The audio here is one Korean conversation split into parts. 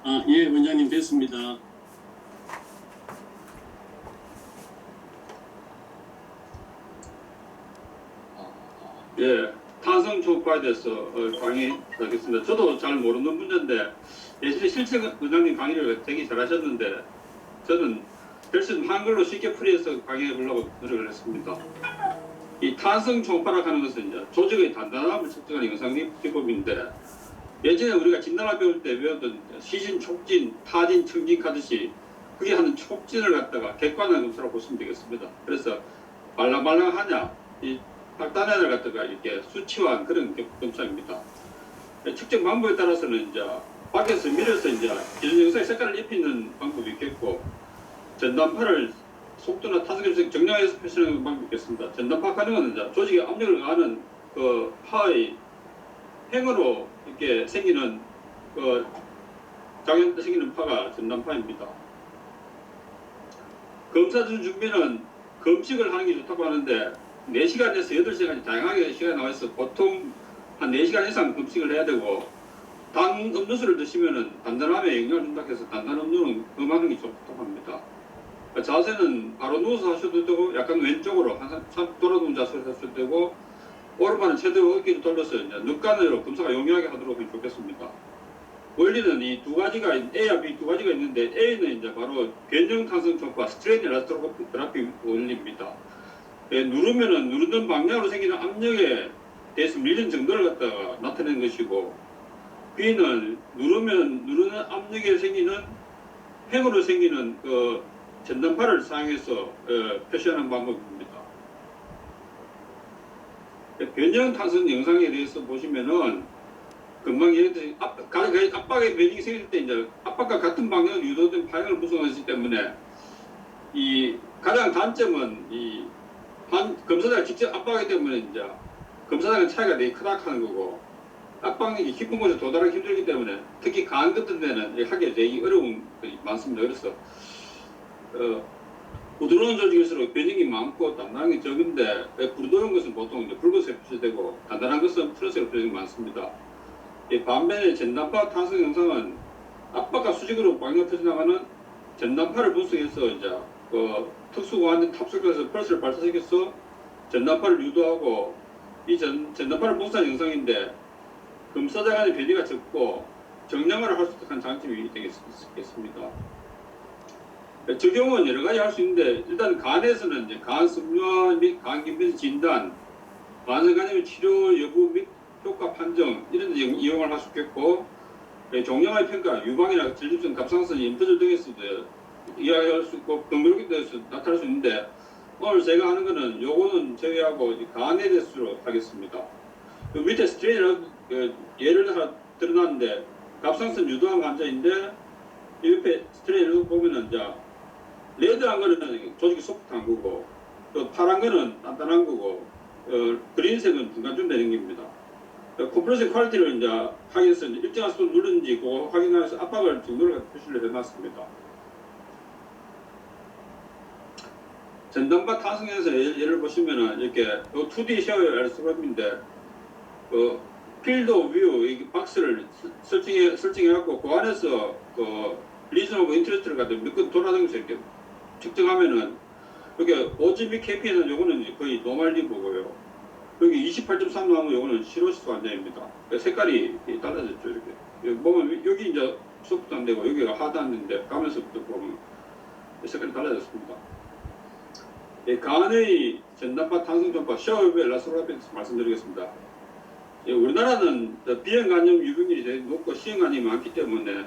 예, 원장님 됐습니다. 예, 탄성 초과에 대해서 강의하겠습니다. 저도 잘 모르는 문제인데 예전에 실체 원장님 강의를 되게 잘하셨는데 저는 대신 한글로 쉽게 풀이해서 강의해 보려고 노력을 했습니다. 이 탄성 초과라고 하는 것은 이제 조직의 단단함을 측정하는 영상 기법인데 예전에 우리가 진단학 배울 때 배웠던 시진, 촉진, 타진, 청진 하듯이 그게 하는 촉진을 갖다가 객관화한 검사로 보시면 되겠습니다. 그래서 말랑말랑하냐, 이 박단현을 갖다가 이렇게 수치화한 그런 검사입니다. 측정 방법에 따라서는 이제 밖에서 밀어서 이제 기존 영상에 색깔을 입히는 방법이 있겠고 전단파를 속도나 탄성에서 정량해서 표시하는 방법이 있겠습니다. 전단파 하는 것은 이제 조직에 압력을 가하는 그 파의 행으로 이렇게 생기는 그 장애 생기는 파가 전단파입니다. 검사 준비는 검식을 하는 게 좋다고 하는데 4시간에서 8시간이 다양하게 시간이 나와 있어 보통 한 4시간 이상 검식을 해야 되고 단 음료수를 드시면은 단단함에 영향을 준다고 해서 단단 음료는 금하는 게 좋다고 합니다. 자세는 바로 누워서 하셔도 되고 약간 왼쪽으로 항상 돌아놓은 자세로 하셔도 되고 오른팔은 최대로 어깨를 돌려서 이제 늑간으로 검사가 용이하게 하도록 하면 좋겠습니다. 원리는 이 두 가지가 A와 B 두 가지가 있는데 A는 이제 바로 변형 탄성 초과 스트레인 엘라스토그라피 원리입니다. 누르면은 누르는 방향으로 생기는 압력에 대해서 밀린 정도를 갖다가 나타내는 것이고 B는 누르는 압력에 생기는 행으로 생기는 그 전단파를 사용해서 표시하는 방법입니다. 변형 탄성 영상에 대해서 보시면은 금방 예를 들어 압박의 변형이 생길 때 이제 압박과 같은 방향으로 유도된 파형을 구성하기 때문에 이 가장 단점은 이 검사장을 직접 압박하기 때문에 이제 검사장의 차이가 되게 크다 하는 거고 압박력이 깊은 곳에 도달하기 힘들기 때문에 특히 강한 같은 데는 하기 되게 어려운 것이 많습니다. 그래서 부드러운 조직일수록 변형이 많고 단단한 게 적은데 부드러운 것은 보통 이제 붉은색 표시되고 단단한 것은 푸른색으로 표시가 많습니다. 반면에 전단파 탄성 영상은 압박과 수직으로 방향 터져나가는 전단파를 분석해서 이제 특수고안된 탑승에서 펄스를 발사시켜서 전단파를 유도하고 이 전단파를 분석한 영상인데 검사장 간의 변이가 적고 정량화를 할 수 있는 장점이 되겠습니다. 적용은 여러 가지 할 수 있는데 일단 간에서는 이제 간 섬유화 및 간 긴밀 진단, 간성 간염 치료 여부 및 효과 판정 이런 데 이용을 할 수 있겠고 종양의 평가, 유방이나 전립선, 갑상선, 임터질 등에서도 이야기할 수 있고 병변기 대해서 나타날 수 있는데 오늘 제가 하는 거는 요거는 제외하고 간에 대해서 하겠습니다. 그 밑에 스트레인 예를 하나 드러났는데 갑상선 유도한 환자인데 이 옆에 스트레인을 보면은 이제 레드한 거는 조직이 소프트한 거고 또 파란 거는 단단한 거고 그린색은 중간쯤 되는 겁니다. 컴프레션 퀄리티를 이제 하기 위해서 일정한 수도 누르는지 그거 확인하면서 압박을 정도를 표시를 해놨습니다. 전단파 탄성에서 예를 보시면은 이렇게 2D 쉐어 엘스트롬인데 필드 뷰 이 박스를 설정해갖고 그 안에서 리전 오브 인터레스트를 갖다 몇 건 돌아다니면서 이렇게 측정하면은 이렇게 OG 및 KP는 요거는 거의 노멀리 보고요. 여기 28.3 나오면 요거는 시로시스 환자입니다. 색깔이 달라졌죠. 이렇게 여기 보면 여기 이제 소프트 안 되고 여기가 하드 안 되는데 가면서부터 보면 색깔이 달라졌습니다. 간의 전단파 탄성 초과 쉐어웨브 엘라스토그라피에서 말씀드리겠습니다. 우리나라는 비형 간염 유병률이 되게 높고 시형 간염이 많기 때문에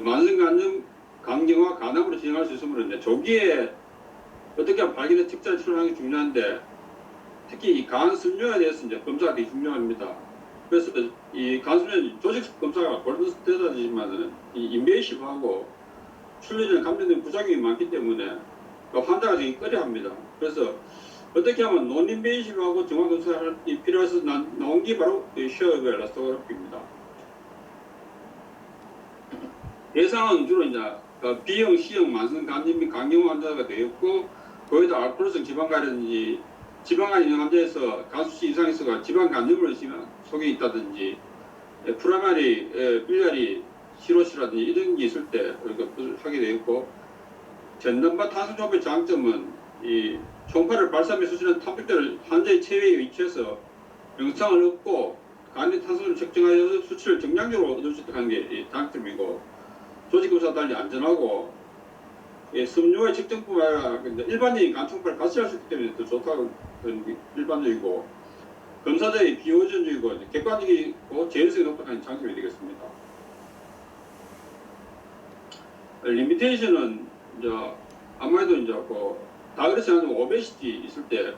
만성 간염 강경화 간암으로 진행할 수 있으므로 조기에 어떻게 하면 발견해 특자를 치료하는 게 중요한데 특히 이 간 섬유에 대해서 이제 검사가 되게 중요합니다. 그래서 이 간 섬유 조직 검사가 골든 스탠다드지만은 이 인베이시브하고 출혈이나 감염된 부작용이 많기 때문에 환자가 되게 꺼려합니다. 그래서 어떻게 하면 논인베이시브하고 정확 검사가 필요해서 나온 게 바로 쉐어웨브 엘라스토그라피입니다. 대상은 주로 이제 B형, C형 만성 간염 및 강경 환자가 되었고 거기다 알코올성 지방간이라든지 지방간 있는 환자에서 가수치 이상에서가 지방 간염으로 속에 있다든지 프라마리, 빌리아리 시로시라든지 이런 게 있을 때 우리가 하게 되어 있고, 전단파 탄성 초음파의 장점은 이 초음파를 발사하며 수신한 탐색대를 환자의 체외에 위치해서 영상을 얻고 간의 탄성을 측정하여서 수치를 정량적으로 얻을 수 있다는 게 장점이고, 조직검사와 달리 안전하고, 섬유의 측정뿐만 아니라 일반적인 간 초음파를 같이 할 수 있기 때문에 더 좋다는 게 일반적이고, 검사자의 비호전적이고 객관적이고 제일성이 높다는 장점이 되겠습니다. 리미테이션은 이제 아무래도 이제 다 그렇지 않으면 오베시티 있을 때,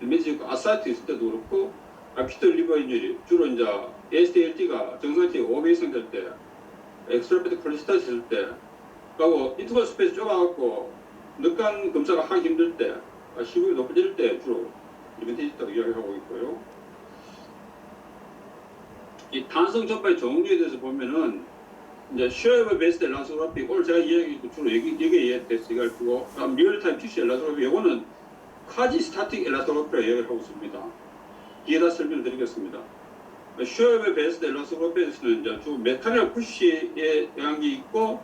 리미테이션 아사이트 있을 때도 그렇고, 아큐트 리버 인ju리 주로 이제 SDLT가 정상치 5배 이상 될 때, 엑스트라피드 콜레스테롤 있을 때, 그리고 인터벌 스페이스 좁아갖고 늑간 검사가 하기 힘들 때, 시국이 높아질 때 주로 리미테이션이라고 이야기하고 있고요. 이 탄성 전파의 종류에 대해서 보면은 이제 쉐어웨이브 베이스드 엘라스로그래피, 오늘 제가 주로 여기에 대해서 얘기할 거고, 그다음 리얼타임 티슈 엘라스로그래피, 이거는 쿼지 스타틱 엘라스로그래피라고 얘기를 하고 있습니다. 뒤에다 설명을 드리겠습니다. 쉐어웨이브 베이스드 엘라스로그래피에서는 이제 주 메카닉 푸시의 영향이 있고,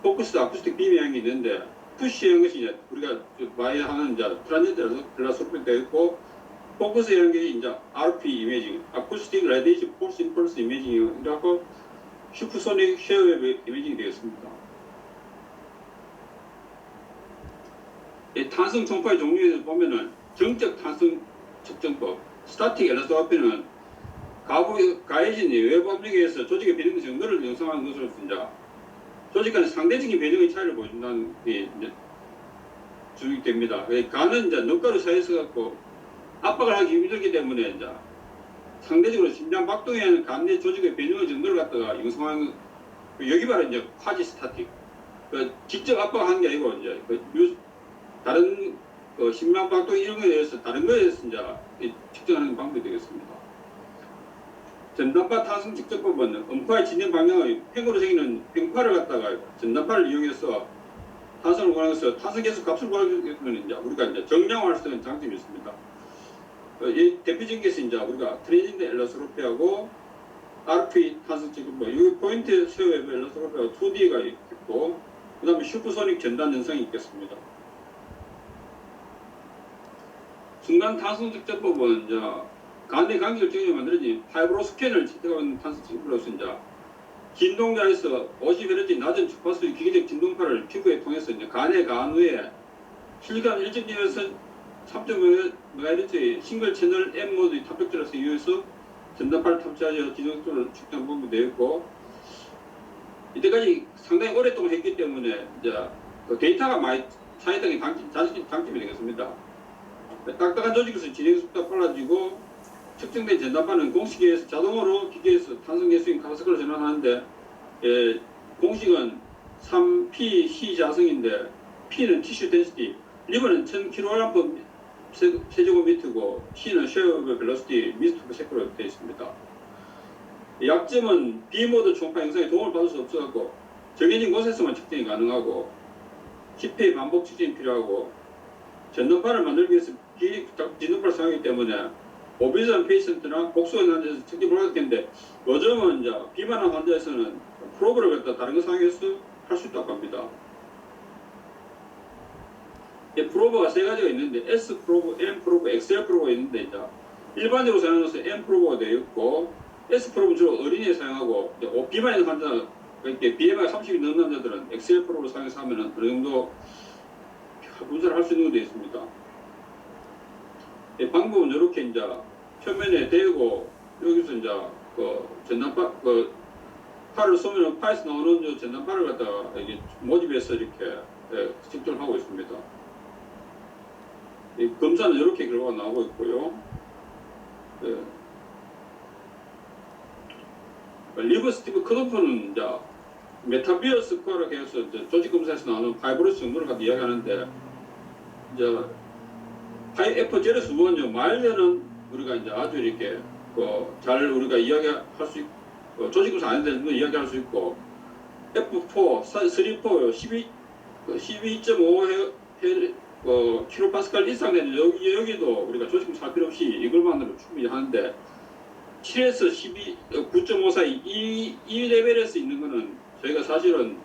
포커스 아쿠스틱 빔의 영향이 있는데, 푸시의 영향이 이제 우리가 많이 하는 이제 트랜지트 엘라스로그래피가 되어 있고, 포커스 영향이 이제 RP 이미징, 아쿠스틱 레디에이션 폴스 임펄스 이미징이라고 슈퍼소닉 쉐어웨이브 이미징이 되겠습니다. 탄성 초음파의 종류에서 보면은 정적 탄성 측정법, 스타틱 엘라스로그래피는 가해진 외부 압력에 의해서 조직의 변형 정도를 형성하는 것으로 이제 조직 간의 상대적인 변형의 차이를 보여준다는 게 이제 주입됩니다. 간은 이제 넉가루 사이에서 갖고 압박을 하기 힘들기 때문에 이제 상대적으로 심장 박동에 하는 간 내 조직의 변형의 정도를 갖다가 형성하는, 여기 바로 이제 쿼지 스타틱, 직접 압박하는 게 아니고 이제 다른 심장 박동 이런 거에 대해서 다른 거에 대해서 이제 측정하는 방법이 되겠습니다. 전단파 탄성 측정법은 음파의 진행 방향의 횡으로 생기는 횡파를 갖다가 전단파를 이용해서 탄성을 구하면서 탄성 계속 값을 구하면 이제 우리가 이제 정량화할 수 있는 장점이 있습니다. 이 대표적인 것이 이제 우리가 트랜지트 엘라스로그래피하고 RP 탄성 측정법, 이 포인트 쉐어웨이브 엘라스로그래피하고 2D가 있고, 그 다음에 슈퍼소닉 전단 현상이 있겠습니다. 순간 탄성 측정법은 이제 간의 간격을 정해 만들어진 파이브로 스캔을 채택하는 탄성 측정법으로서 이제 긴 동자에서 50Hz 낮은 주파수의 기계적 진동파를 피부에 통해서 이제 간의 간후에 실감 일정 지점에서 3.5MHz의 싱글 채널 M 모드의 탑적자로서 이용해서 전단파를 탑재하여 지정속도를 측정한 부분이 되어 있고, 이때까지 상당히 오랫동안 했기 때문에 이제 데이터가 많이 차이당의 장점이 되겠습니다. 딱딱한 조직에서 진행 속도가 빨라지고, 측정된 전단파는 공식에 의해서 자동으로 기계에서 탄성 계수인 카바스크로 전환하는데, 공식은 3P 자성인데 P는 티슈 덴시티, 리버는 1000kg 세제곱미터고, C는 쉐어웨이브 벨로시티 미스터 세크로 되어 있습니다. 약점은 B모드 초음파 형성에 도움을 받을 수 없어갖고 정해진 곳에서만 측정이 가능하고, 10회 반복 측정이 필요하고, 전단파를 만들기 위해서 진동파를 사용하기 때문에 오비전 페이션트나 복수한 환자에서 측정이 불가능한데, 요즘은 이제 비만한 환자에서는 프로브를 갖다 다른 거 사용해서 할 수 있다고 합니다. 프로브가 세 가지가 있는데 S 프로브, M 프로브, XL 프로브가 있는데, 이제 일반적으로 사용하는 것은 M 프로브가 되어 있고, S 프로브는 주로 어린이에 사용하고, 비만 있는 환자, 이렇게 BMI가 30이 넘는 환자들은 XL 프로브를 사용해서 하면은 어느 정도 분석을 할 수 있는 게 되어 있습니다. 방법은 이렇게 이제 표면에 대고, 여기서 이제 전단파 팔을 쏘면 파에서 나오는 전단파를 갖다가 이게 모집해서 이렇게 측정을 하고 있습니다. 검사는 이렇게 결과가 나오고 있고요. 리버 스티브 컷오프는 이제 메타비어 스코어라고 해서 이제 조직 검사에서 나오는 파이브로스 정도를 갖다 이야기하는데, 이제 F0는 마일드는 우리가 이제 아주 이렇게 잘 우리가 이야기할 수 있고, 조직 검사 안 되는 건 이야기할 수 있고, F4, 3, 12.5 킬로파스칼 이상 되는 여기도 우리가 조직검사 살 필요 없이 이걸만으로 충분히 하는데, 7에서 9.5 사이 이 레벨에서 있는 거는 저희가 사실은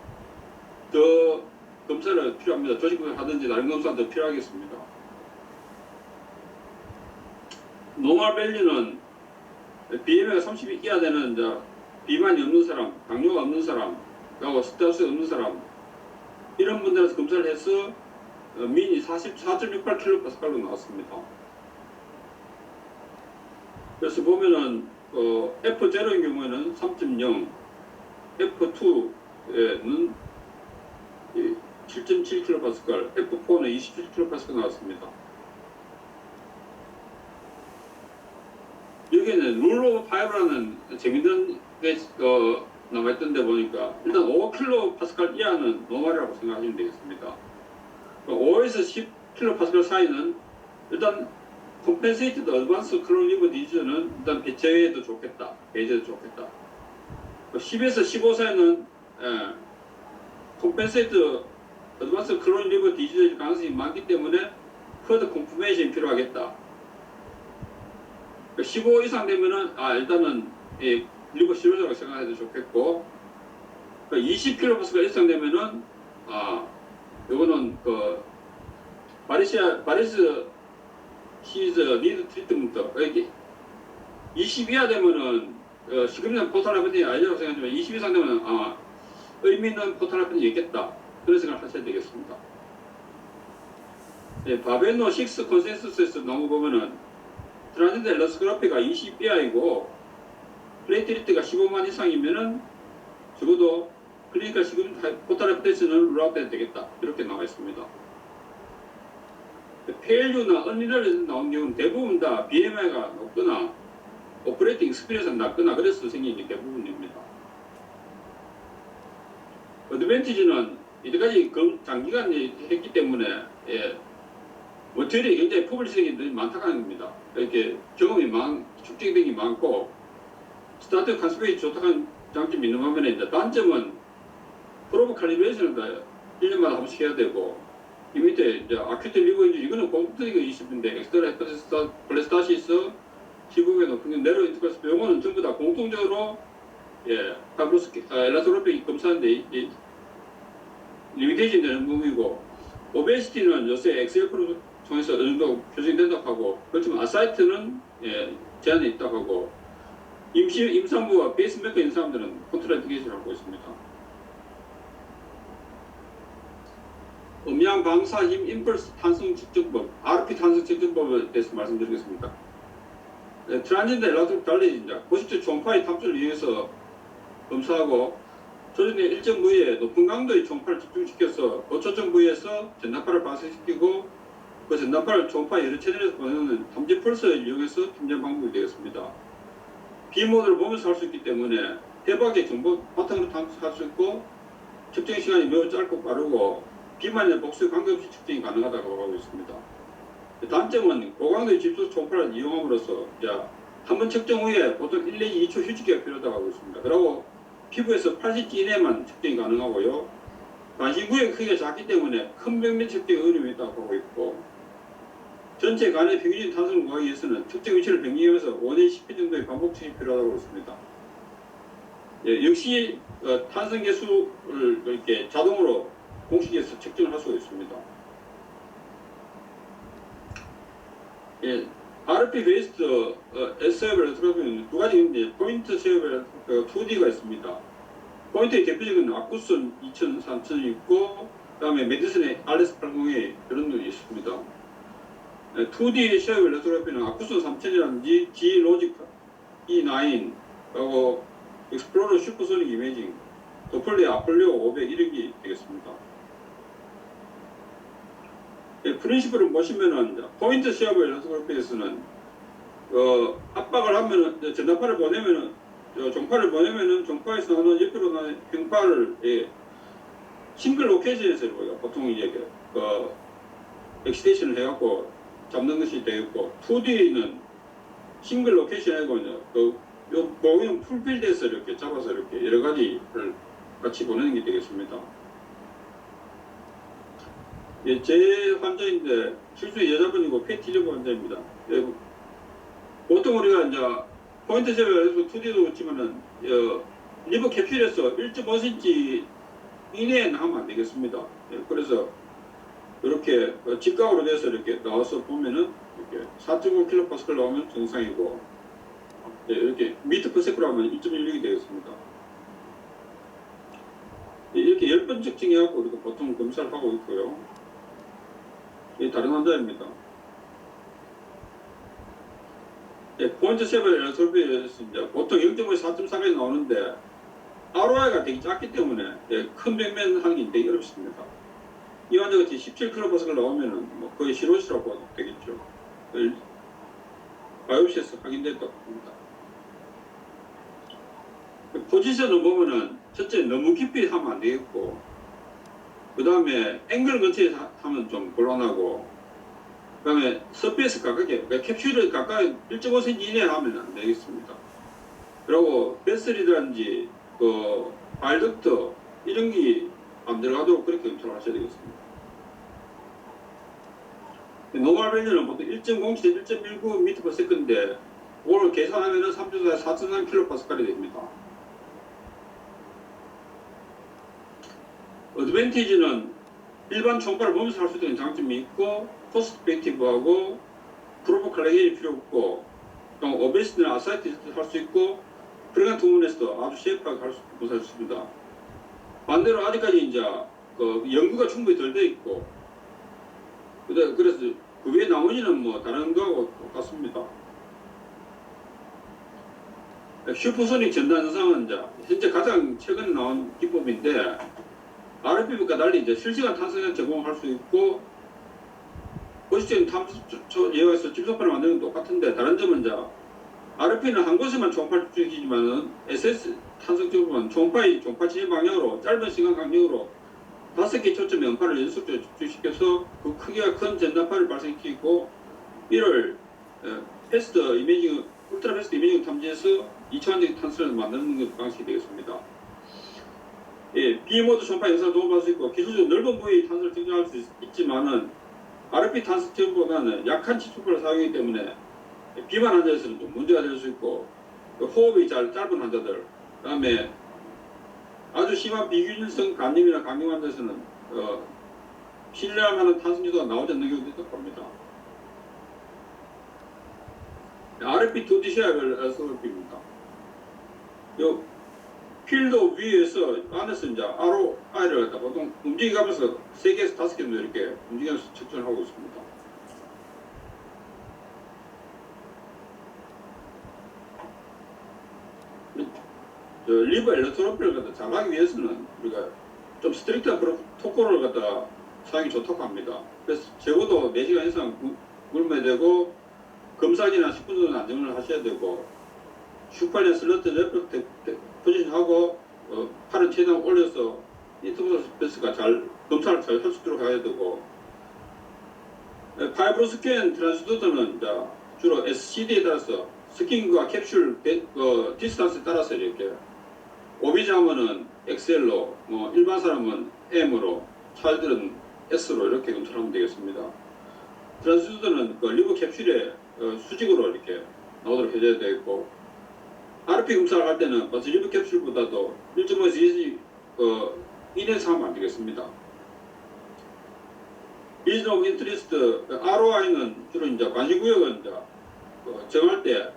더 검사를 필요합니다. 조직을 하든지 다른 검사가 더 필요하겠습니다. 노멀 밸류는 BMI가 30이 이하 되는 비만이 없는 사람, 당뇨가 없는 사람, 그리고 스트레스가 없는 사람 이런 분들한테 검사를 해서 민이 44.68kPa로 나왔습니다. 그래서 보면은 F0인 경우에는 3.0, F2에는 7.7kPa, F4는 27kPa 나왔습니다. 여기에는 룰 오브 5라는 재밌는 게 남아있던 데 보니까 일단 5kPa 이하는 노멀이라고 생각하시면 되겠습니다. 5에서 10kPa 사이는 일단 컴펜세이티드 어드밴스 크로닉 리버 디지즈는 일단 배제해도 좋겠다. 10에서 15 사이는 컴펜세이티드 어드밴스 크로닉 리버 디지즈 가능성이 많기 때문에 퍼더 컨퍼메이션이 필요하겠다. 15 이상 되면은 일단은 리버 시로자라고 생각해도 좋겠고 20kPa 이상 되면은 요거는 바리스 시즈 니드 트리트먼트 이렇게 20 이하 되면은 시금전 포탈라펜이 아니라고 생각하지만 20 이상 되면은 의미 있는 포탈라펜이 있겠다 그런 생각을 하셔야 되겠습니다. 바베노 6 컨센서스에서 나온 거 보면은 트란젠더 엘러스그라피가 20 이하이고 플레이트리트가 15만 이상이면은 적어도 클리니컬 시금전 포탈라펜은 룰아웃돼야 되겠다 이렇게 나와 있습니다. 페일류나 언리럴에서 나온 경우는 대부분 다 BMI가 높거나 오퍼레이팅 스피드에서 낮거나 그래서 생긴 게 대부분입니다. 어드밴티지는 이때까지 장기간 했기 때문에 머티리얼이 굉장히 퍼블리싱이 많다는 겁니다. 이렇게 경험이 축적된 게 많고 스타트 컨스페이션이 좋다는 장점이 있는 반면에 이제 단점은 프로브 칼리브레이션을 1년마다 한 번씩 해야 되고 이 밑에 이제 아큐트 리버 인주리 이거는 공통적인 이슈인데 엑스트라 콜레스타시스 시국의 높은 내로 인터커스 요거는 전부 다 공통적으로 파브로스 엘라스로피 검사인데 리미테이션 되는 부분이고 오베시티는 요새 엑셀프로 통해서 어느 정도 교정된다고 하고 그렇지만 아사이트는 제한이 있다고 하고 임산부와 베이스메이커 있는 사람들은 컨트라인디케이션을 하고 있습니다. 음양 방사 힘 임펄스 탄성 측정법, RP 탄성 측정법에 대해서 말씀드리겠습니다. 트란젠더 엘라스로 달리 이제 고식적 초음파의 탐수를 이용해서 검사하고 조정의 일정 부위에 높은 강도의 초음파를 집중시켜서 고초점 부위에서 전단파를 발생시키고 그 전단파를 초음파 여러 채널에서 보내는 탐지 펄서를 이용해서 탐지하는 방법이 되겠습니다. B모드를 보면서 할 수 있기 때문에 대박의 정보 바탕으로 탐색할 수 있고 측정 시간이 매우 짧고 빠르고 비만이나 복수에 관계없이 측정이 가능하다고 하고 있습니다. 단점은 고강도의 집속 초음파를 이용함으로써 한 번 측정 후에 보통 1 내지 2초 휴지기가 필요하다고 하고 있습니다. 그리고 피부에서 80지 이내만 측정이 가능하고요. 관심구의 크기가 작기 때문에 큰 병면 측정이 어려움이 있다고 하고 있고 전체 간의 평균적인 탄성을 구하기 위해서는 측정 위치를 변경하면서 5내지 10회 정도의 반복 측정이 필요하다고 하고 있습니다. 역시 탄성 계수를 이렇게 자동으로 공식에서 측정을 할 수가 있습니다. RP 베이스드 S웨이블 엘렉트로그래피는 두 가지 있는데 포인트 쉐이블 2D가 있습니다. 포인트의 대표적인 아쿠슨 2000, 3000이 있고 그 다음에 메디슨의 RS808 이런 놈이 있습니다. 2D 쉐이블 엘렉트로그래피는 아쿠슨 3000이라든지 G-Logic E9 그리고 익스플로러 슈퍼소닉 이미징 도플레어 아폴리오 500 이런 게 되겠습니다. 프린시플을 보시면은 포인트 시합을 연습그래피에서는 압박을 하면은 전단파를 보내면은 종파를 보내면은 종파에서 나오는 옆으로 나오는 평파를 싱글 로케이션에서 보통 이제 엑시테이션을 해갖고 잡는 것이 되겠고 2D는 싱글 로케이션이고 요 보이는 풀필드에서 이렇게 잡아서 이렇게 여러 가지를 같이 보내는 게 되겠습니다. 제 환자인데 실제 여자분이고 폐티리버 환자입니다. 보통 우리가 이제 포인트 제어에서 2D도 그렇지만은 리버 캡슐에서 1.5cm 이내에 하면 안 되겠습니다. 예, 그래서 이렇게 직각으로 돼서 이렇게 나와서 보면은 이렇게 4.5kPa 나오면 정상이고, 예, 이렇게 미터 퍼 세크로 하면 1.16이 되겠습니다. 예, 이렇게 10번 측정해갖고 우리가 보통 검사를 하고 있고요. 예, 다른 환자입니다. 예, 포인트 세븐 엘렉트로피에서 보통 0.5에서 4.4까지 나오는데 ROI가 되게 작기 때문에, 예, 큰 백면 하는 게 되게 어렵습니다. 이 환자가 17kPa 나오면은 뭐 거의 실온시라고 봐도 되겠죠. 바이옵시에서 확인됐다고 봅니다. 포지션을 보면은 첫째 너무 깊이 하면 안 되겠고, 그 다음에 앵글 근처에 하면 좀 곤란하고, 그 다음에 서페이스 가깝게, 그러니까 캡슐을 가까이 1.5cm 이내에 하면 안 되겠습니다. 그리고 베슬이라든지 그 발덕터 이런 게 안 들어가도록 그렇게 검사를 하셔야 되겠습니다. 노멀 밸류는 보통 1.07, 1.19m/s인데 그걸 계산하면 3.4, 4.3kPa이 됩니다. 어드밴티지는 일반 초음파를 보면서 할 수 있는 장점이 있고, 코스트 이펙티브하고 프로포칼레겐이 필요 없고, 또 오베시티나 아사이티스도 할 수 있고, 프레간 투문에서도 아주 쉐이프하게 할 수 있습니다. 반대로 아직까지 이제 그 연구가 충분히 덜 돼 있고, 그래서 그 외에 나머지는 뭐 다른 거하고 똑같습니다. 슈퍼소닉 전단 영상은 이제 현재 가장 최근에 나온 기법인데, RFP과 달리 이제 실시간 탄성량 제공할 수 있고, 보시적인 탐수 예화에서 집소파를 만드는 건 똑같은데, 다른 점은 이제 RFP는 한 곳에만 초음파를 집중시키지만은 SS 탄성 제공은 초음파 진입 방향으로 짧은 시간 간격으로 5개 초점의 음파를 연속적으로 집중시켜서 그 크기가 큰 전단파를 발생시키고, 이를 패스트 이미징, 울트라 패스트 이미징 탐지해서 2차원적 탄성을 만드는 방식이 되겠습니다. 예, B모드 초음파 영상을 도움받을 수 있고, 기술적으로 넓은 부위 탄소를 측정할 수 있지만은 RFP 탄소 측정보다는 약한 치초파를 사용하기 때문에 비만 환자에서는 좀 문제가 될 수 있고, 호흡이 짧은 환자들, 그 다음에 아주 심한 비균일성 간염이나 강경 환자에서는 신뢰할 탄소 지도가 나오지 않는 경우도 있다고 합니다. RFP 2D 시야별 SOP입니다. 요 필드 위에서 안에서 이제 ROI를 갖다 보통 움직이면서 3개에서 5개 정도 이렇게 움직이면서 측정을 하고 있습니다. 리버 엘렉트로피를 갖다 잘하기 위해서는 우리가 좀 스트릭트한 프로토콜을 갖다 사용이 좋다고 합니다. 그래서 적어도 4시간 이상 굶어야 되고, 검사기나 10분 정도 안정을 하셔야 되고, 슈퍼리언 슬러트 레프트 포지션하고 팔은 최대한 올려서 인터벌 스페이스가 검사를 잘 할 수 있도록 해야 되고, 파이브로 스캔 트랜스듀서는 주로 SCD에 따라서 스킨과 캡슐 디스턴스에 따라서 이렇게 오비자면은 XL로, 뭐 일반 사람은 M으로, 차일들은 S로 이렇게 검사를 하면 되겠습니다. 트랜스듀서는 그 리버 캡슐에 수직으로 이렇게 나오도록 해줘야 되겠고, RP 검사를 할 때는 리버 캡슐보다도 1.5에서 2cm 이내에서 하면 안 되겠습니다. 리전 오브 인트리스트 ROI는 주로 이제 관심구역은 이제 정할 때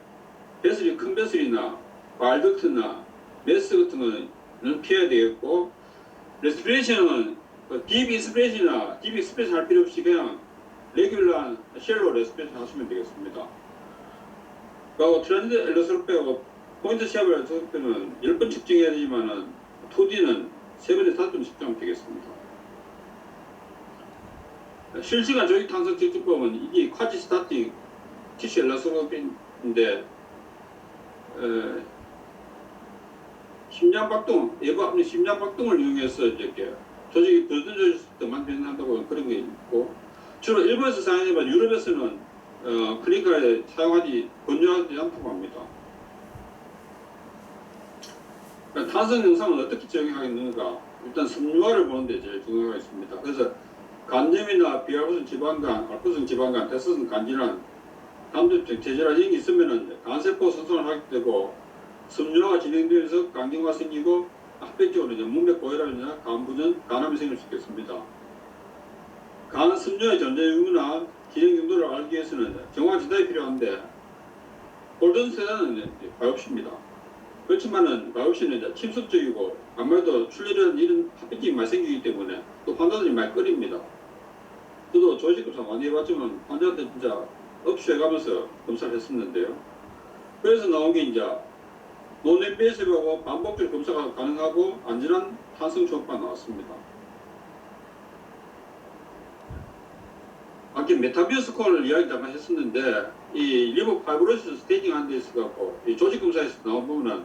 큰 베슬이나 발덕트나 메스 같은 거는 피해야 되겠고, 레스피레이션은 딥 인스피레이션이나 딥 익스프레이션 할 필요 없이 그냥 레귤러한 쉘로 레스피레이션 하시면 되겠습니다. 그리고 트렌드 엘러스롭하고 포인트 시합을 엘러스롭는 10번 측정해야 되지만은 2D는 3번에서 5번 측정하면 되겠습니다. 실시간 조직 탄성 측정법은 이게 쿼지스타틱 티슈 엘러스롭인데, 심장박동, 예방 심장박동을 이용해서 이렇게 조직이 부러져질 때만 변한다고 그런 게 있고, 주로 일본에서 사용하지만 유럽에서는 클리니컬에 사용하지 권유하지 않다고 합니다. 그러니까 탄성 영상을 어떻게 적용하겠는가? 일단 섬유화를 보는 데 제일 중요하게 있습니다. 그래서 간염이나 비알코올성 지방간, 알코올성 지방간, 대사성 간질환, 담즙증, 제질환 이런 게 있으면은 간세포 수술을 하게 되고, 섬유화가 진행되면서 강경화가 생기고 합병적으로 이제 문맥 고혈압이나 간부전, 간암이 생길 수 있겠습니다. 간 섬유화의 존재 유무나 진행 정도를 알기 위해서는 정확한 진단이 필요한데 골든 세단은 바이옵시입니다. 그렇지만은 바이옵시는 이제 침습적이고 아무래도 출혈이라는 이런 합병증이 많이 생기기 때문에 또 환자들이 많이 꺼립니다. 저도 조직검사 많이 해봤지만 환자한테 진짜 업수해가면서 검사를 했었는데요. 그래서 나온 게 이제 논엠비에스하고 반복적 검사가 가능하고 안전한 탄성 초음파가 나왔습니다. 아까 메타비어스 콜을 이야기 잠깐 했었는데 이 리버 파이브로시스 스테이징 하는 데 있어갖고 이 조직 검사에서 나온 부분은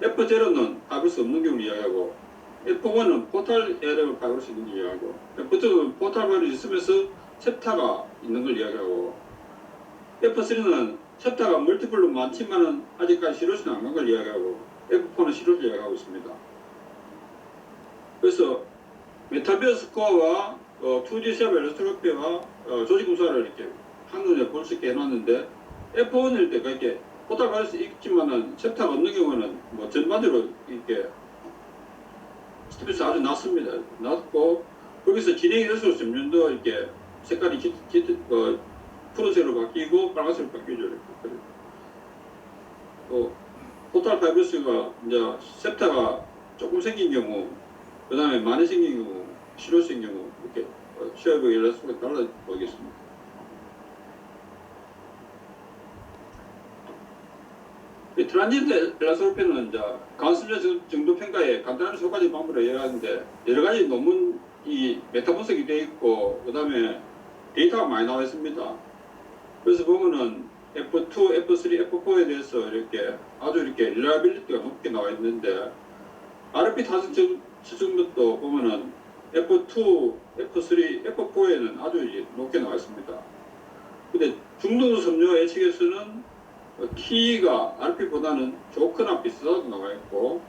F0는 파이브로스 없는 경우를 이야기하고 F1은 포탈 에러 파이브로스 있는 걸 이야기하고 F2는 포탈 파이브로스 있으면서 셉타가 있는 걸 이야기하고 F3는 셉타가 멀티플로 많지만은 아직까지 시로스는 안 간 걸 이야기하고 F4는 시로스를 이야기하고 있습니다. 그래서 메타비어스 코어와 2D 샵 엘렉트로피와 조직 검사를 이렇게 한눈에 볼 수 있게 해놨는데 F1일 때가 이렇게 포탈 바이러스 있지만은 셉타가 없는 경우는 뭐 전반적으로 이렇게 스트레스 아주 낮습니다. 낮고 거기서 진행이 될수록 점점 더 이렇게 색깔이 푸른색으로 바뀌고 빨간색으로 바뀌죠. 이렇게. 또 포탈 바이러스가 이제 셉타가 조금 생긴 경우, 그 다음에 많이 생긴 경우, 실로 생긴 경우 이렇게 시야벽 엘라스가 달라 보이겠습니다. 이 트란지트 엘라스로펜은 이제 간수면 정도 평가에 간단한 세 가지 방법으로 이야기하는데 여러 가지 논문이 메타 분석이 되어 있고 그 다음에 데이터가 많이 나와 있습니다. 그래서 보면은 F2, F3, F4에 대해서 이렇게 아주 이렇게 릴라빌리티가 높게 나와 있는데 RP 타석 측정도 보면은 F2, F3, F4에는 아주 높게 나와 있습니다. 근데 중등도 섬유 예측에서는 T가 RP보다는 좋거나 비슷하다고 나와 있고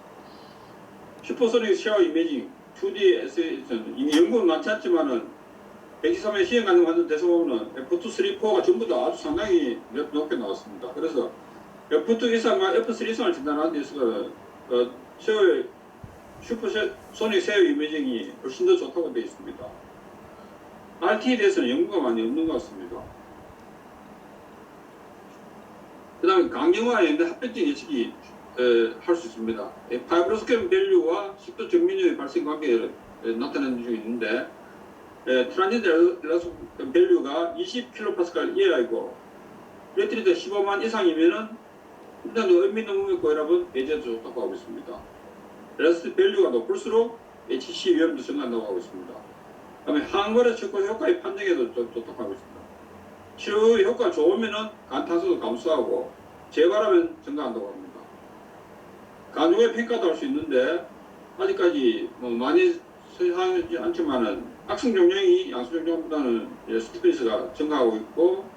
슈퍼소닉 샤워 이미징 2D 에세이는 이미 연구는 많지 않지만은 123회 시행 가능 환자 대서 보면 F2, 3, 4가 전부 다 아주 상당히 높게 나왔습니다. 그래서 F2 이상과 F3 이상을 진단하는 데 있어서 슈퍼소닉 쉐어 이미징이 훨씬 더 좋다고 되어 있습니다. RT에 대해서는 연구가 많이 없는 것 같습니다. 그 다음에 강경화에 대한 합병증 예측이 할 수 있습니다. 파이브로스캔 밸류와 식도 정민율의 발생 관계를 나타내는 중에 있는데 트란지트 엘라스 밸류가 20kPa 이하이고 레트리드 15만 이상이면은 일단적으로 은밀노무의 고혈압은 예제도 좋다고 하고 있습니다. 엘라스 밸류가 높을수록 HC 위험도 증가한다고 하고 있습니다. 그 다음에 항거래 척후 효과의 판정에도 좋다고 하고 있습니다. 치료 효과가 좋으면은 간 탄소도 감소하고 재발하면 증가한다고 합니다. 간중의 평가도 할 수 있는데 아직까지 뭐 많이 사용하지 않지만은 악성 종양이 양성 종양보다는 스트레스가 증가하고 있고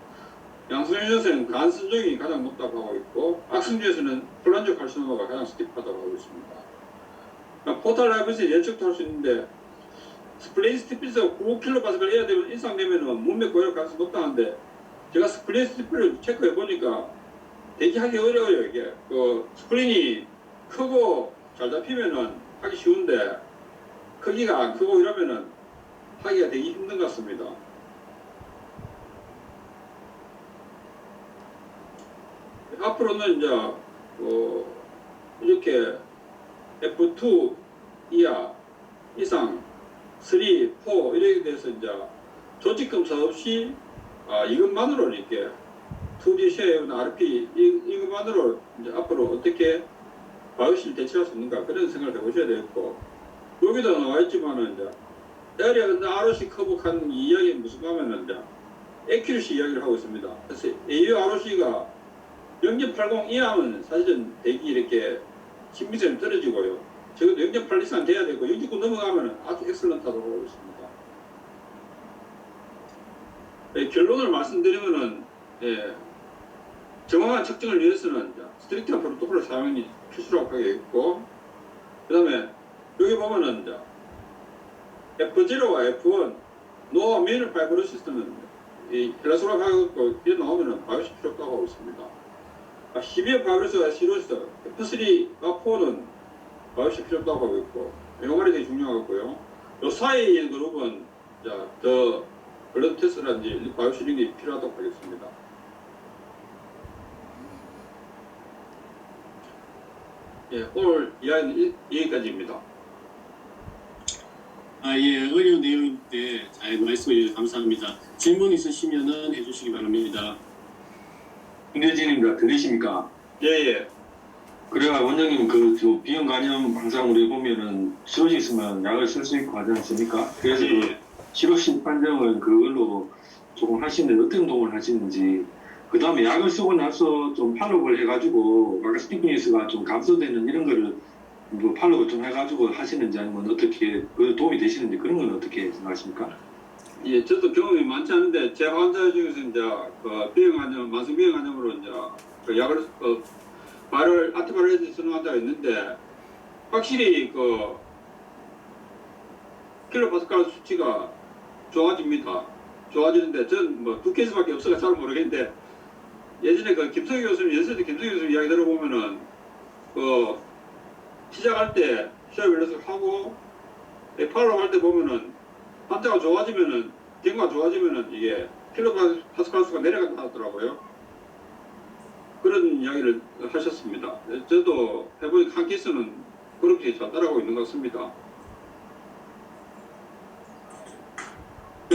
양성 종양에서는 간 선종이 가장 높다고 하고 있고 악성 중에서는 콜란조 칼시노마가 가장 스티프하다고 하고 있습니다. 그러니까 포탈 라이브스에 예측도 할 수 있는데 스플레인 스티피스가 9kPa 이하 되면 인상되면 문맥 고혈압 가능성이 높다는데 제가 스플레인 스티피를 체크해 보니까 되게 하기 어려워요. 이게 스플린이 크고 잘 잡히면은 하기 쉬운데 크기가 안 크고 이러면은 하기가 되게 힘든 것 같습니다. 앞으로는 이제 이렇게 F2 이하 이상 3, 4 이렇게 돼서 이제 조직 검사 없이 이것만으로 이렇게 2D 쉐어나 RP 이것만으로 이제 앞으로 어떻게 바이오시를 대체할 수 있는가 그런 생각을 해보셔야 되겠고 여기도 나와 있지만은 이제 에어리아 ROC 커브한 이 이야기는 무슨 가면은 이제 에큐리시 이야기를 하고 있습니다. 그래서 AU ROC가 0.80 이하면 사실은 대기 이렇게 친밀성이 떨어지고요. 적어도 0.8 이상 돼야 되고 0.9 넘어가면 아주 엑셀런트하다고 하고 있습니다. 결론을 말씀드리면은 정확한 측정을 위해서는 스트릭트한 프로토콜을 사용이 필수라고 하겠고 그 다음에 여기 보면은 F0와 F1 노 메인을 파이브로시스는 이 헬라소라 가고 이래 나오면은 바이오시 필요 없다고 하고 있습니다. 시비에 바이러스가 싫어서 F3와 4는 바이러스 필요 없다고 하고 있고 이 말이 되게 중요하고요. 요 사이에 있는 그룹은 더 블러드 테스트라든지 바이러스 이런 게 필요하다고 하겠습니다. 예, 오늘 이야기는 여기까지입니다. 예, 어려운 내용인데 잘 말씀해 주셔서 감사합니다. 질문 있으시면은 해주시기 바랍니다. 김대진입니다. 들리십니까? 예. 그래가 원장님 저 비형 간염 항상 우리 보면은 시로시 있으면 약을 쓸 수 있고 하지 않습니까? 그래서 그 시로시 판정을 그걸로 조금 하시는데 어떤 도움을 하시는지 그 다음에 약을 쓰고 나서 좀 팔로우를 해가지고 아까 스티프니스가 좀 감소되는 이런 거를 뭐 팔로우 좀 해가지고 하시는지 아니면 어떻게 그 도움이 되시는지 그런 건 어떻게 생각하십니까? 예, 저도 경험이 많지 않은데 제 환자 중에서 이제 그 비형간염, 만성 비형간염으로 이제 그 약을 바이럴 안티바이러스 쓰는 환자가 있는데 확실히 그 킬로파스칼 수치가 좋아집니다. 좋아지는데 전 뭐 2케이스밖에 없어서 잘 모르겠는데 예전에 그 김성희 교수님, 연세대 김성희 교수님 이야기 들어보면은 그 시작할 때 쉐어밸런스 하고 팔로우 할 때 보면은 환자가 좋아지면은 경과가 좋아지면은 이게 킬로파스칼 수가 내려간다 하더라고요. 그런 이야기를 하셨습니다. 저도 해보니까 한 케이스는 그렇게 잘 따라가고 있는 것 같습니다.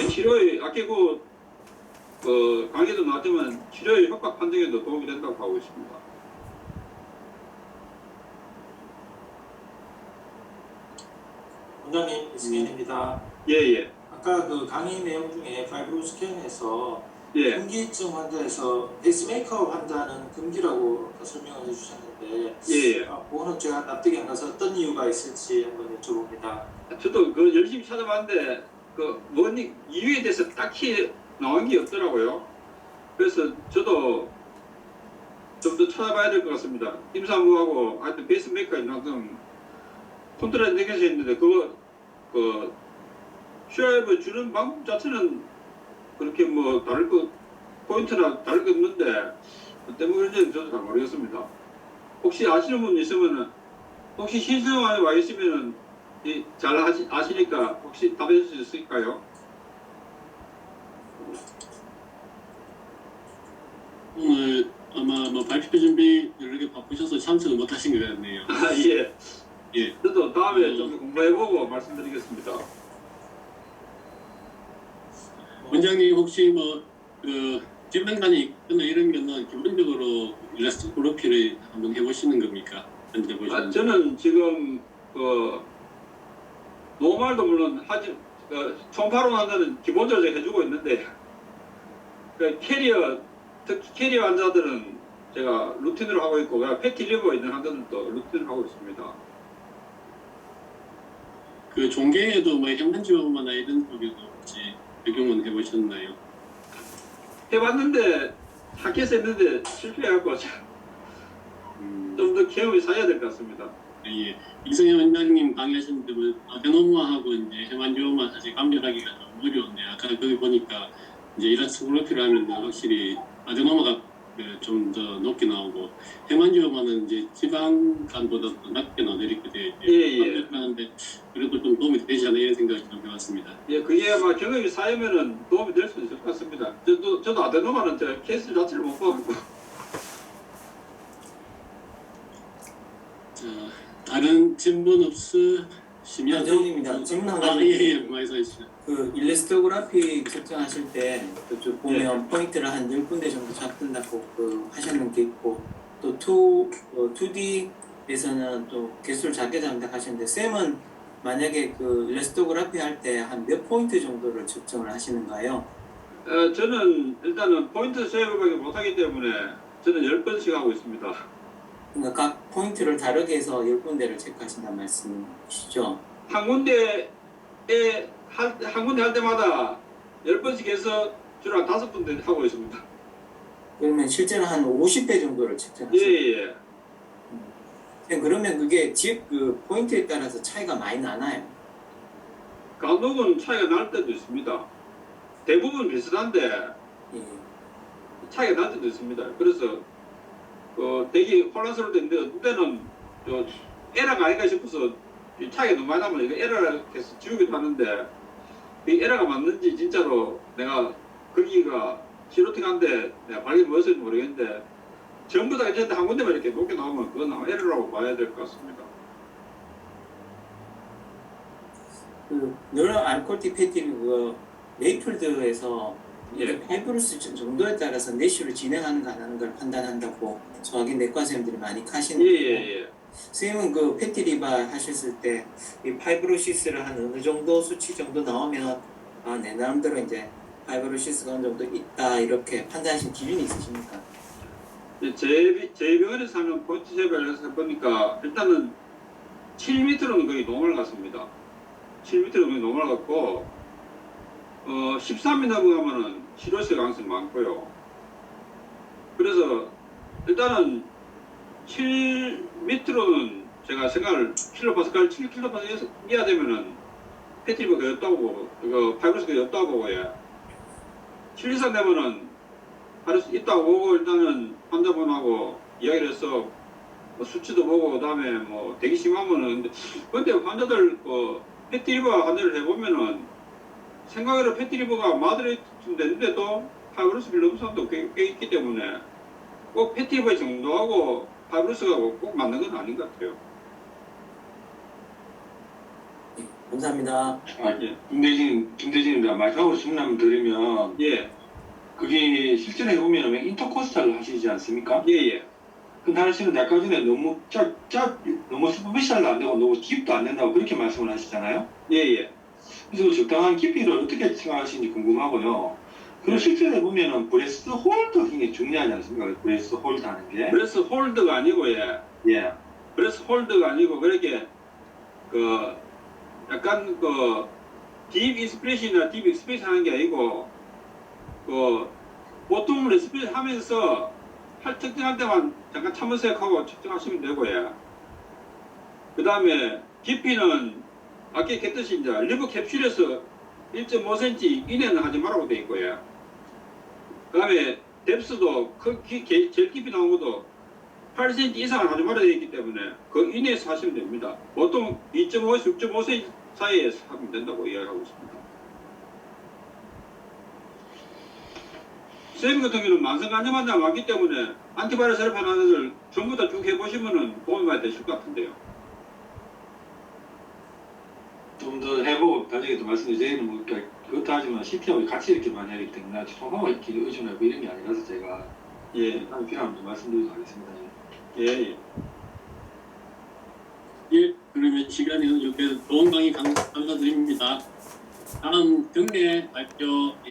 치료의 아까 그 강의도 나왔지만 치료의 효과 판정에도 도움이 된다고 하고 있습니다. 원장님 이승현입니다. 예. 아까 그 강의 내용 중에 파이브로 스캔에서 예. 금기증 환자에서 페이스메이커 환자는 금기라고 설명을 해주셨는데 예. 그거는 제가 납득이 안 가서 어떤 이유가 있을지 한번 여쭤봅니다. 저도 그 열심히 찾아봤는데 그 뭐니 이유에 대해서 딱히 나온 게 없더라고요. 그래서 저도 좀 더 찾아봐야 될 것 같습니다. 임산부하고 하여튼 페이스메이커 있는 등 컨트롤 내겨져 있는데 그거 그 쉐어앱을 주는 방법 자체는 그렇게 뭐 다를 거 포인트나 다를 게 없는데 그 때문에 그런지는 저도 잘 모르겠습니다. 혹시 아시는 분 있으면은 혹시 신청에 와 있으면은 잘 아시니까 혹시 답해 주실 수 있을까요? 오늘 아마 뭐 발표 준비 여러 개 바쁘셔서 참석을 못 하신 것 같네요. 예. 예. 저도 다음에 좀 공부해보고 말씀드리겠습니다. 원장님 혹시 그 질병관이 있거나 이러면은 기본적으로 일라스토그라피를 한번 해보시는 겁니까? 현재 보시는. 저는 지금 그 노말도 물론 하지 총파로 환자는 기본적으로 해주고 있는데 그 특히 캐리어 환자들은 제가 루틴으로 하고 있고 패티 리버 있는 환자들도 루틴으로 하고 있습니다. 그 종계에도 뭐 혈관지원이나 이런 쪽에도 혹시 적용은 해보셨나요? 해봤는데 학교에서 했는데 실패해갖고 좀 더 경험이 쌓여야 될 것 같습니다. 예. 이승현 원장님 강의하신 데는 아데노마하고 이제 혈관지원만 사실 감별하기가 좀 어려운데 아까 거기 보니까 이제 일라스토그라피를 하면 확실히 아데노마가 좀 더 높게 나오고 혈관지원만은 이제 지방간보다 더 낮게 나오고 이렇게 되어 예. 하는데 그래도 좀 도움이 되지 않나 이런 생각이 좀 해봤습니다. 예, 그게 아마 경험이 쌓이면은 도움이 될 수 있을 것 같습니다. 저도 아데노마는 제가 케이스 자체를 못 봐갖고. 자, 다른 질문 없으시면 원장님입니다. 질문 한 가지. 예, 말씀하시죠. 그 일러스토그래피 측정하실 때 그쪽 보면 포인트를 한 10군데 정도 잡는다고 그 하셨는 게 있고 또 2D에서는 또 개수를 작게 잡는다 하셨는데 쌤은 만약에 그 일러스토그래피 할 때 한 몇 포인트 정도를 측정을 하시는가요? 저는 일단은 포인트 세이브밖에 못하기 때문에 저는 10번씩 하고 있습니다. 그러니까 각 포인트를 다르게 해서 10군데를 체크하신다는 말씀이시죠? 한 군데 할 때마다 10번씩 해서 주로 한 5군데 하고 있습니다. 그러면 실제로 한 50배 정도를 측정하시는 예. 그러면 그게 그 포인트에 따라서 차이가 많이 나나요? 간혹은 차이가 날 때도 있습니다. 대부분 비슷한데 예. 차이가 날 때도 있습니다. 그래서 되게 혼란스러울 때인데 어떤 때는 에러가 아닌가 싶어서 이 차이가 너무 많이 나면 이거 에러를 해서 지우기도 하는데 이 에러가 맞는지 진짜로 내가 거기가 시로틱한데 내가 발견 뭐였을지 모르겠는데 전부 다 이제 한 군데만 이렇게 높게 나오면 그건 아마 에러라고 봐야 될 것 같습니다. 그 노란 알코올티 패티는 그 메이플드에서 예. 파이브로스 정도에 따라서 내시를 진행하는 안 하는 걸 판단한다고 소화기 내과 선생님들이 많이 하시는데 예예예. 선생님은 그 패티리바 하셨을 때 이 파이브로시스를 한 어느 정도 수치 정도 나오면 아 내 나름대로 이제 파이브로시스가 어느 정도 있다 이렇게 판단하신 기준이 있으십니까? 제 병원에서 하는 포인트 재배를 해서 보니까 일단은 7m는 거의 노멀 같습니다. 7m는 거의 노멀 같고 13m 넘어가면은 실효시 가능성이 많고요. 그래서 일단은 7m로는 제가 생각을 킬로파스칼 7킬로파스칼 이하 되면은 패티리가 거의 없다고 보고 이거 파이브로스가 거의 없다고 보고 예. 7 이상 되면은 할 수 있다고 보고 일단은 환자분하고 이야기를 해서 수치도 보고 그다음에 뭐 되게 심하면은 근데 환자들 패티리버 환자를 해보면은 생각으로 패티리버가 마드레이트쯤 됐는데도 파이브로스 빌로브산도 꽤 있기 때문에 꼭 패티리버 정도하고 파이브로스가 꼭 맞는 건 아닌 것 같아요. 감사합니다. 예. 김대진입니다. 마지막으로 질문 드리면 예. 그게 실제로 해보면 인터코스탈을 하시지 않습니까? 예. 근데 하시는 아까 전에 너무 너무 슈퍼피셜도 안 되고 너무 딥도 안 된다고 그렇게 말씀을 하시잖아요. 예. 그래서 적당한 깊이를 어떻게 생각하시는지 궁금하고요. 그리고 실제로 해보면은 브레스트 홀더 굉장히 중요하지 않습니까? 브레스트 홀더 하는 게. 브레스 홀드가 아니고 예. 예. 브레스 홀드가 아니고 그렇게 약간 딥 인스피레이션이나 딥 익스피레이션 하는 게 아니고 보통 레스피레이션 하면서 특정할 때만 잠깐 참으세요 하고 측정하시면 되고요. 그 다음에 깊이는 아까 했듯이 이제 리버 캡슐에서 1.5cm 이내는 하지 말라고 되어 있고요. 그 다음에 뎁스도 제일 깊이 나온 것도 8cm 이상은 하지 말아야 되기 때문에 그 이내에서 하시면 됩니다. 보통 2.5에서 6.5cm 사이에서 하면 된다고 이야기하고 있습니다. 쌤 같은 경우는 만성간염 환자가 많기 때문에 안티바이러스 세라피 하는 것을 전부 다 쭉 해보시면 도움이 많이 되실 것 같은데요. 좀 더 해보고 나중에 또 말씀드리면 뭐 그러니까 그것도 하지만 CT하고 같이 이렇게 많이 하기 때문에 통하고 이렇게 의존하고 이런 게 아니라서 제가 예. 필요하면 좀 말씀드리도록 하겠습니다. 예. 예, 그러면 시간이 이렇게 좋은 강의 감사드립니다. 다음 경례 발표